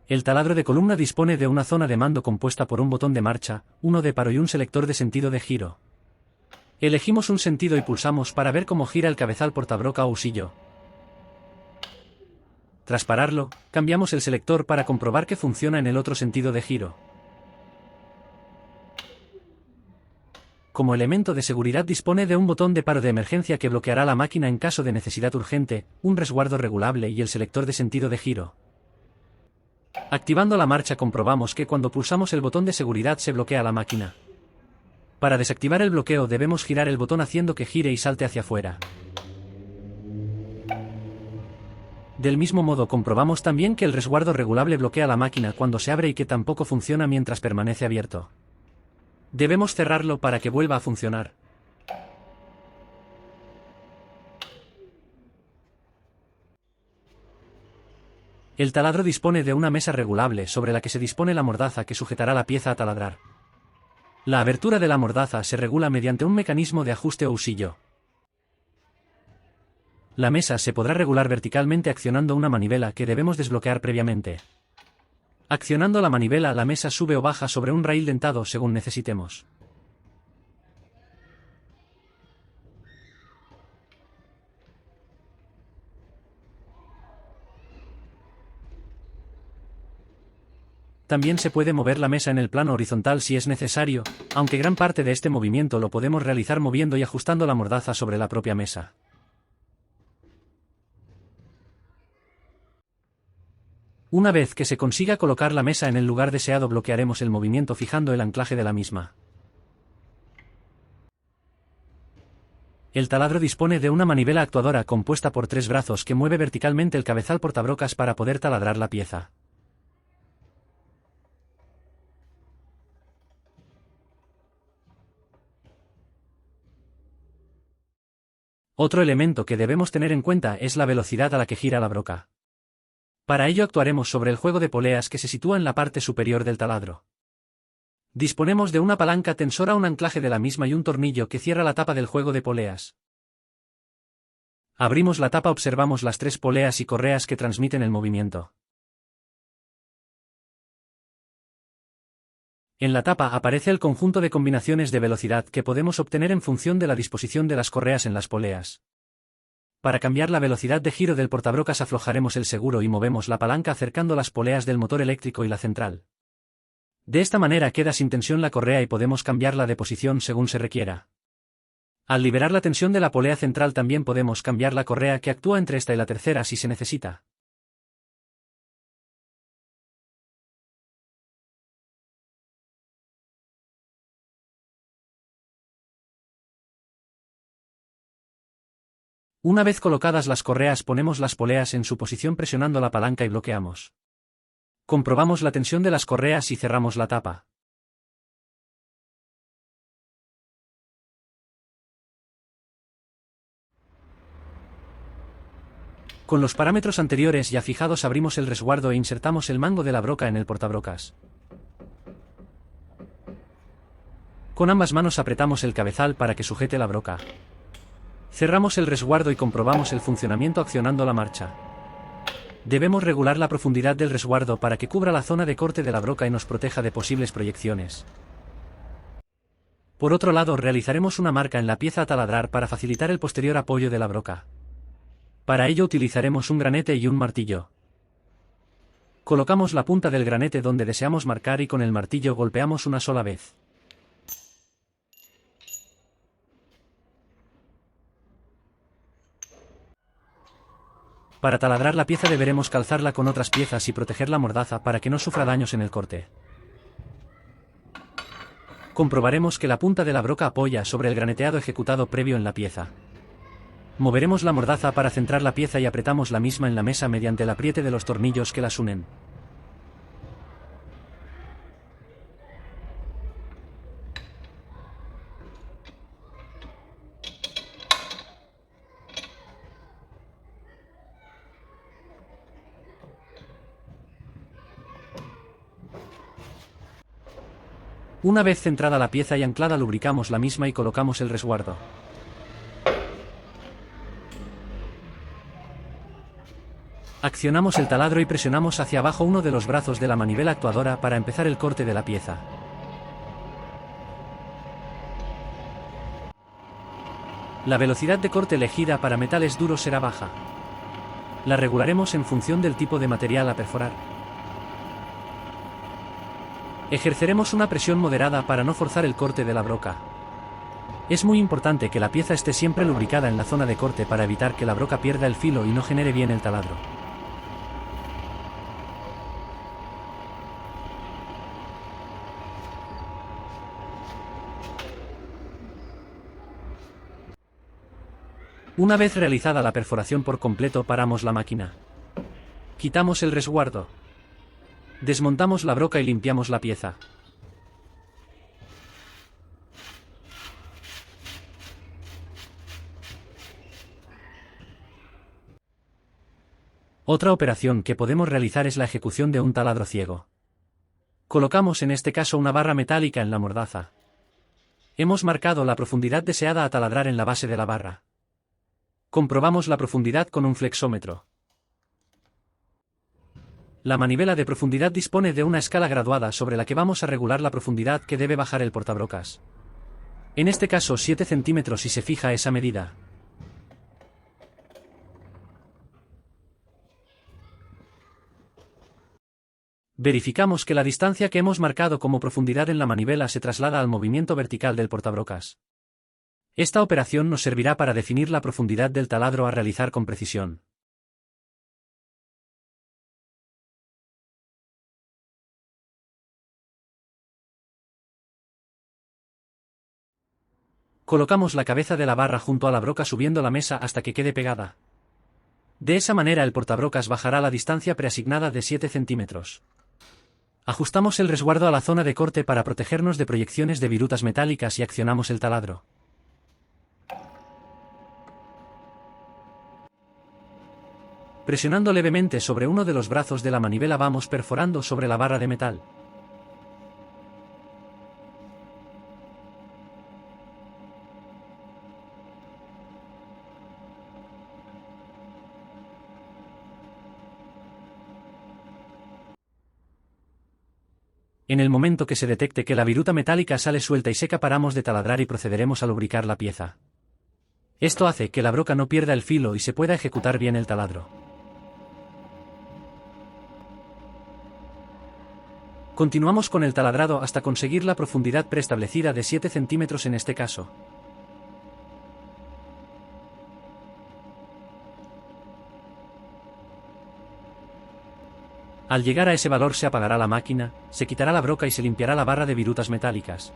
El taladro de columna dispone de una zona de mando compuesta por un botón de marcha, uno de paro y un selector de sentido de giro. Elegimos un sentido y pulsamos para ver cómo gira el cabezal portabroca o husillo. Tras pararlo, cambiamos el selector para comprobar que funciona en el otro sentido de giro. Como elemento de seguridad dispone de un botón de paro de emergencia que bloqueará la máquina en caso de necesidad urgente, un resguardo regulable y el selector de sentido de giro. Activando la marcha comprobamos que cuando pulsamos el botón de seguridad se bloquea la máquina. Para desactivar el bloqueo debemos girar el botón haciendo que gire y salte hacia afuera. Del mismo modo comprobamos también que el resguardo regulable bloquea la máquina cuando se abre y que tampoco funciona mientras permanece abierto. Debemos cerrarlo para que vuelva a funcionar. El taladro dispone de una mesa regulable sobre la que se dispone la mordaza que sujetará la pieza a taladrar. La abertura de la mordaza se regula mediante un mecanismo de ajuste o husillo. La mesa se podrá regular verticalmente accionando una manivela que debemos desbloquear previamente. Accionando la manivela, la mesa sube o baja sobre un raíl dentado según necesitemos. También se puede mover la mesa en el plano horizontal si es necesario, aunque gran parte de este movimiento lo podemos realizar moviendo y ajustando la mordaza sobre la propia mesa. Una vez que se consiga colocar la mesa en el lugar deseado, bloquearemos el movimiento fijando el anclaje de la misma. El taladro dispone de una manivela actuadora compuesta por 3 brazos que mueve verticalmente el cabezal portabrocas para poder taladrar la pieza. Otro elemento que debemos tener en cuenta es la velocidad a la que gira la broca. Para ello actuaremos sobre el juego de poleas que se sitúa en la parte superior del taladro. Disponemos de una palanca tensora, un anclaje de la misma y un tornillo que cierra la tapa del juego de poleas. Abrimos la tapa, observamos las 3 poleas y correas que transmiten el movimiento. En la tapa aparece el conjunto de combinaciones de velocidad que podemos obtener en función de la disposición de las correas en las poleas. Para cambiar la velocidad de giro del portabrocas aflojaremos el seguro y movemos la palanca acercando las poleas del motor eléctrico y la central. De esta manera queda sin tensión la correa y podemos cambiarla de posición según se requiera. Al liberar la tensión de la polea central también podemos cambiar la correa que actúa entre esta y la tercera si se necesita. Una vez colocadas las correas ponemos las poleas en su posición presionando la palanca y bloqueamos. Comprobamos la tensión de las correas y cerramos la tapa. Con los parámetros anteriores ya fijados abrimos el resguardo e insertamos el mango de la broca en el portabrocas. Con ambas manos apretamos el cabezal para que sujete la broca. Cerramos el resguardo y comprobamos el funcionamiento accionando la marcha. Debemos regular la profundidad del resguardo para que cubra la zona de corte de la broca y nos proteja de posibles proyecciones. Por otro lado, realizaremos una marca en la pieza a taladrar para facilitar el posterior apoyo de la broca. Para ello utilizaremos un granete y un martillo. Colocamos la punta del granete donde deseamos marcar y con el martillo golpeamos una sola vez. Para taladrar la pieza deberemos calzarla con otras piezas y proteger la mordaza para que no sufra daños en el corte. Comprobaremos que la punta de la broca apoya sobre el graneteado ejecutado previo en la pieza. Moveremos la mordaza para centrar la pieza y apretamos la misma en la mesa mediante el apriete de los tornillos que las unen. Una vez centrada la pieza y anclada lubricamos la misma y colocamos el resguardo. Accionamos el taladro y presionamos hacia abajo uno de los brazos de la manivela actuadora para empezar el corte de la pieza. La velocidad de corte elegida para metales duros será baja. La regularemos en función del tipo de material a perforar. Ejerceremos una presión moderada para no forzar el corte de la broca. Es muy importante que la pieza esté siempre lubricada en la zona de corte para evitar que la broca pierda el filo y no genere bien el taladro. Una vez realizada la perforación por completo, paramos la máquina. Quitamos el resguardo. Desmontamos la broca y limpiamos la pieza. Otra operación que podemos realizar es la ejecución de un taladro ciego. Colocamos en este caso una barra metálica en la mordaza. Hemos marcado la profundidad deseada a taladrar en la base de la barra. Comprobamos la profundidad con un flexómetro. La manivela de profundidad dispone de una escala graduada sobre la que vamos a regular la profundidad que debe bajar el portabrocas. En este caso 7 centímetros y se fija esa medida. Verificamos que la distancia que hemos marcado como profundidad en la manivela se traslada al movimiento vertical del portabrocas. Esta operación nos servirá para definir la profundidad del taladro a realizar con precisión. Colocamos la cabeza de la barra junto a la broca subiendo la mesa hasta que quede pegada. De esa manera el portabrocas bajará la distancia preasignada de 7 centímetros. Ajustamos el resguardo a la zona de corte para protegernos de proyecciones de virutas metálicas y accionamos el taladro. Presionando levemente sobre uno de los brazos de la manivela vamos perforando sobre la barra de metal. En el momento que se detecte que la viruta metálica sale suelta y seca, paramos de taladrar y procederemos a lubricar la pieza. Esto hace que la broca no pierda el filo y se pueda ejecutar bien el taladro. Continuamos con el taladrado hasta conseguir la profundidad preestablecida de 7 centímetros en este caso. Al llegar a ese valor se apagará la máquina, se quitará la broca y se limpiará la barra de virutas metálicas.